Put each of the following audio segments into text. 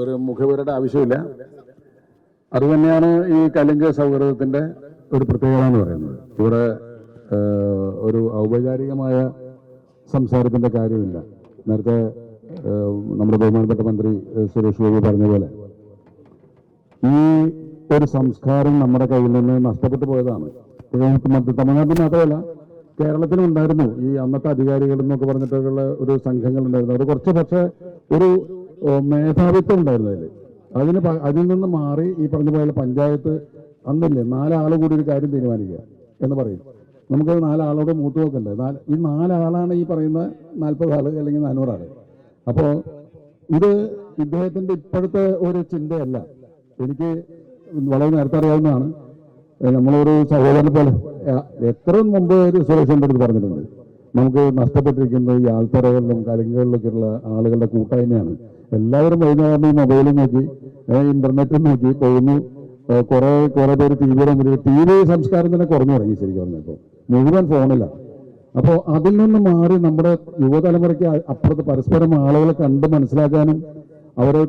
ഒരു മുഖവരുടെ ആവശ്യമില്ല. അതുതന്നെയാണ് ഈ കലിംഗ സൗഹൃദത്തിന്റെ ഒരു പ്രത്യേകത എന്ന് പറയുന്നത്. ഇവിടെ ഒരു ഔപചാരികമായ സംസാരത്തിന്റെ കാര്യമില്ല. നേരത്തെ നമ്മുടെ ബഹുമാനപ്പെട്ട മന്ത്രി സുരേഷ് ഗോപി പറഞ്ഞ പോലെ ഈ ഒരു സംസ്കാരം നമ്മുടെ കയ്യിൽ നിന്ന് നഷ്ടപ്പെട്ടു പോയതാണ്. തമിഴ്നാട്ടിൽ മാത്രമല്ല, കേരളത്തിലും ഉണ്ടായിരുന്നു ഈ അന്നത്തെ അധികാരികൾ എന്നൊക്കെ പറഞ്ഞിട്ടുള്ള ഒരു സംഘങ്ങൾ ഉണ്ടായിരുന്നു. അത് കുറച്ച് പക്ഷേ ഒരു മേധാവിത്വം ഉണ്ടായിരുന്നു അതിൽ നിന്ന് മാറി ഈ പറഞ്ഞ പോലെ പഞ്ചായത്ത് അന്നില്ലേ 4 ആൾ കൂടി ഒരു കാര്യം തീരുമാനിക്കുക എന്ന് പറയും. നമുക്ക് 4 ആളോട് മൂത്ത് നോക്കണ്ടേ? ഈ 4 ആളാണ് ഈ പറയുന്ന 40 ആൾ അല്ലെങ്കിൽ 400 ആൾ. അപ്പോൾ ഇത് ഇദ്ദേഹത്തിന്റെ ഇപ്പോഴത്തെ ഒരു ചിന്തയല്ല. എനിക്ക് വളരെ നേരത്തെ അറിയാവുന്നതാണ്. നമ്മളൊരു സഹോദരനെ പോലെ എത്ര മുമ്പ് ഒരു സുരേഷിന്റെ അടുത്ത് പറഞ്ഞിട്ടുണ്ട്, നമുക്ക് നഷ്ടപ്പെട്ടിരിക്കുന്നത് ഈ ആൾത്തറകളിലും കലിംഗകളിലൊക്കെയുള്ള ആളുകളുടെ കൂട്ടായ്മയാണ്. എല്ലാവരും വൈകുന്നേരം ഈ മൊബൈലും നോക്കി ഇന്റർനെറ്റും നോക്കി പോകുന്നു. കുറെ പേര് ടി വി സംസ്കാരം തന്നെ കുറഞ്ഞു തുടങ്ങി ശരിക്കും പറഞ്ഞപ്പോൾ. മുഴുവൻ ഫോണിലാണ്. അപ്പോൾ അതിൽ നിന്ന് മാറി നമ്മുടെ യുവതലമുറയ്ക്ക് അപ്പുറത്ത് പരസ്പരം ആളുകളെ കണ്ട് മനസ്സിലാക്കാനും അവരെ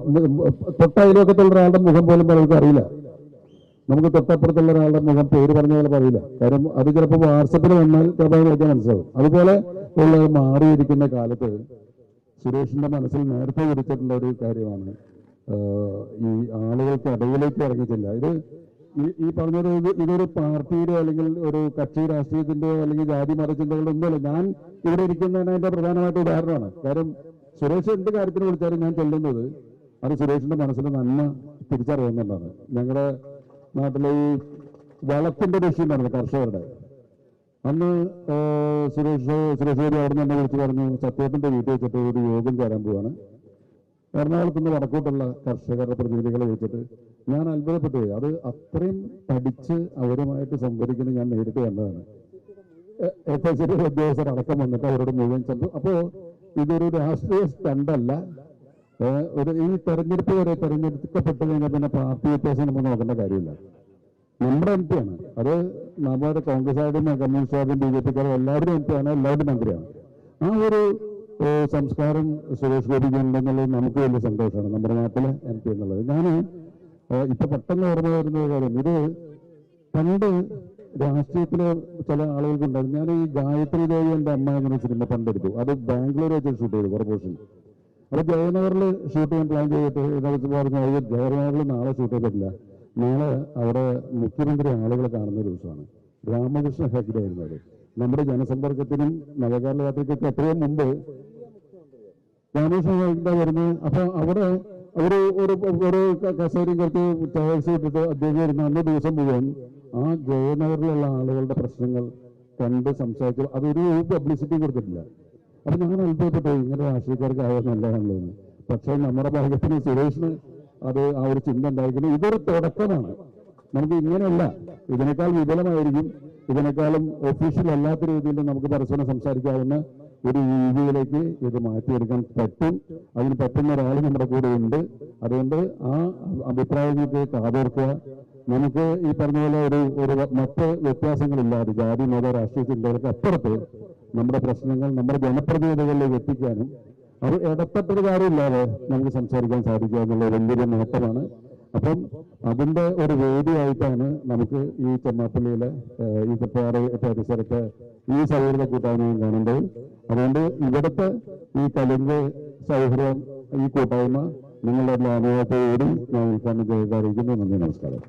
തൊട്ടയലോക്കത്തുള്ള ഒരാളുടെ മുഖം പോലും പലർക്കും അറിയില്ല. നമുക്ക് തൊട്ടപ്പുറത്തുള്ള ഒരാളുടെ മുഖം പേര് പറഞ്ഞ പോലെ പറയില്ല. കാര്യം അത് ചിലപ്പോൾ വാട്സപ്പിൽ വന്നാൽ ചിലപ്പോൾ നോക്കിയാൽ മനസ്സിലാവും. അതുപോലെ ഉള്ള മാറിയിരിക്കുന്ന കാലത്ത് സുരേഷിന്റെ മനസ്സിൽ നേരത്തെ വിളിച്ചിട്ടുള്ള ഒരു കാര്യമാണ് ഈ ആളുകൾക്ക് ഇടയിലേക്ക് ഇറങ്ങിയിട്ടില്ല. ഈ പറഞ്ഞത് ഇതൊരു പാർട്ടിയുടെ അല്ലെങ്കിൽ ഒരു കക്ഷി രാഷ്ട്രീയത്തിന്റെയോ അല്ലെങ്കിൽ ജാതി മതചിന്തകളുടെ ഒന്നുമല്ല. ഞാൻ ഇവിടെ ഇരിക്കുന്നതിന് അതിന്റെ പ്രധാനമായിട്ട് ഉദാഹരണമാണ്. കാര്യം സുരേഷ് എന്ത് കാര്യത്തിന് വിളിച്ചാലും ഞാൻ ചൊല്ലുന്നത് അത് സുരേഷിന്റെ മനസ്സിൽ നന്മ തിരിച്ചറിയുന്നുണ്ടാണ്. ഞങ്ങളുടെ നാട്ടിലെ ഈ വളത്തിന്റെ വിഷയം നടന്നു കർഷകരുടെ. അന്ന് സുരേഷ് ഗോപി അവിടെ നിന്ന് വിളിച്ച് പറഞ്ഞു, സത്യത്തിന്റെ വീട്ടിൽ വെച്ചിട്ട് ഒരു യോഗം ചേരാൻ പോവാണ്. എറണാകുളത്ത് നിന്ന് വടക്കോട്ടുള്ള കർഷകരുടെ പ്രതിനിധികളെ വെച്ചിട്ട് ഞാൻ അത്ഭുതപ്പെട്ടു. അത് അത്രയും പഠിച്ച് അവരുമായിട്ട് സംവദിക്കുന്നത് ഞാൻ നേരിട്ട് കണ്ടതാണ്. FSC ഉദ്യോഗസ്ഥർ അടക്കം വന്നിട്ട് അവരോട് മുഴുവൻ ചെന്നു. അപ്പോൾ ഇതൊരു രാഷ്ട്രീയ സ്റ്റണ്ടല്ല. ഈ തെരഞ്ഞെടുപ്പ് വരെ തെരഞ്ഞെടുക്കപ്പെട്ട് കഴിഞ്ഞാൽ പിന്നെ പാർട്ടി വ്യത്യാസം നമ്മൾ നോക്കേണ്ട കാര്യമില്ല. നമ്മുടെ MP ആണ്. അത് നമ്മുടെ കോൺഗ്രസ്സുകാരുടെയും കമ്മ്യൂണിസ്റ്റുകാരുടെയും BJPക്കാരും എല്ലാവരും MP ആണ്, എല്ലാവരും മന്ത്രിയാണ്. ആ ഒരു സംസ്കാരം സുരേഷ് ഗോപിക്ക് ഉണ്ടെന്നുള്ളത് നമുക്ക് വലിയ സന്തോഷമാണ്, നമ്മുടെ നാട്ടിലെ MP എന്നുള്ളത്. ഞാൻ ഇപ്പൊ പെട്ടെന്ന് ഓർമ്മ വരുന്ന കാര്യം, ഇത് പണ്ട് രാഷ്ട്രീയത്തിലെ ചില ആളുകൾക്കുണ്ടായിരുന്നു. ഞാൻ ഈ ഗായത്രി ദേവി എൻ്റെ അമ്മ എന്ന സിനിമ പണ്ടെടുത്തു. അത് ബാംഗ്ലൂർ വെച്ച് ഷൂട്ട് ചെയ്തു കുറേ പോർഷൻ. അപ്പോൾ ജയനഗറിൽ ഷൂട്ട് ചെയ്യാൻ പ്ലാൻ ചെയ്തിട്ട് ഇതിനകത്ത് പറഞ്ഞു ജയനഗറിൽ നാളെ ഷൂട്ട് ചെയ്തിട്ടില്ല, നാളെ അവിടെ മുഖ്യമന്ത്രി ആളുകളെ കാണുന്ന ദിവസമാണ്. രാമകൃഷ്ണ ഹെഗ്ഡെ ആയിരുന്നു അത്. നമ്മുടെ ജനസമ്പർക്കത്തിനും നവകേരള യാത്രയ്ക്കൊക്കെ എത്രയോ മുമ്പ് രാമകൃഷ്ണ ഹെഗ്ഡെ വരുന്നത്. അപ്പോൾ അവിടെ ഒരു കസേരയും കുറച്ച് ടയേഴ്സ് ഇട്ടിട്ട് അദ്ദേഹം വരുന്ന അന്ന് ദിവസം മുഴുവൻ ആ ജയനഗറിലുള്ള ആളുകളുടെ പ്രശ്നങ്ങൾ കണ്ട് സംസാരിച്ചു. അതൊരു പബ്ലിസിറ്റി കൊടുത്തിട്ടില്ല. അപ്പൊ ഞാൻ അത്ഭുതപ്പെട്ടു, ഇങ്ങനെ രാഷ്ട്രീയക്കാർക്ക് ആയാൽ നല്ലതാണല്ലോ. പക്ഷേ നമ്മുടെ ഭാഗ്യത്തിന് സുരേഷിന് അത് ആ ഒരു ചിന്ത ഉണ്ടായിരിക്കുന്നത്. ഇതൊരു തുടക്കമാണ്. നമുക്ക് ഇങ്ങനെയല്ല, ഇതിനേക്കാൾ വിപുലമായിരിക്കും. ഇതിനേക്കാളും ഒഫീഷ്യൽ അല്ലാത്ത രീതിയിൽ നമുക്ക് പരസ്പരം സംസാരിക്കാവുന്ന ഒരു രീതിയിലേക്ക് ഇത് മാറ്റിയെടുക്കാൻ പറ്റും. അതിന് പറ്റുന്ന ഒരാൾ നമ്മുടെ കൂടെ ഉണ്ട്. അതുകൊണ്ട് ആ അഭിപ്രായങ്ങൾക്ക് കാതോർക്കുക. നമുക്ക് ഈ പറഞ്ഞ പോലെ ഒരു മറ്റ് വ്യത്യാസങ്ങളില്ലാതെ ജാതി മത രാഷ്ട്രീയ ചിന്തകൾക്ക് അപ്പുറത്ത് നമ്മുടെ പ്രശ്നങ്ങൾ നമ്മുടെ ജനപ്രതിനിധികളിലേക്ക് എത്തിക്കാനും അത് ഇടപെട്ടൊരു കാര്യമില്ലാതെ നമുക്ക് സംസാരിക്കാൻ സാധിക്കുക എന്നുള്ള വലിയൊരു നേട്ടമാണ്. അപ്പം അതിൻ്റെ ഒരു വേദിയായിട്ടാണ് നമുക്ക് ഈ ചെമ്മാപ്പള്ളിയിലെ ഈ തെപ്പാറ് പരിസരത്തെ ഈ സൗഹൃദ കൂട്ടായ്മയും കാണേണ്ടത്. അതുകൊണ്ട് ഇവിടുത്തെ ഈ കലിംഗ സൗഹൃദം ഈ കൂട്ടായ്മ നിങ്ങളുടെ എല്ലാ അനുഭവത്തോടുകൂടി ഞാൻ ഉദ്ഘാടനം ചെയ്ത് അറിയിക്കുന്നു. നന്ദി, നമസ്കാരം.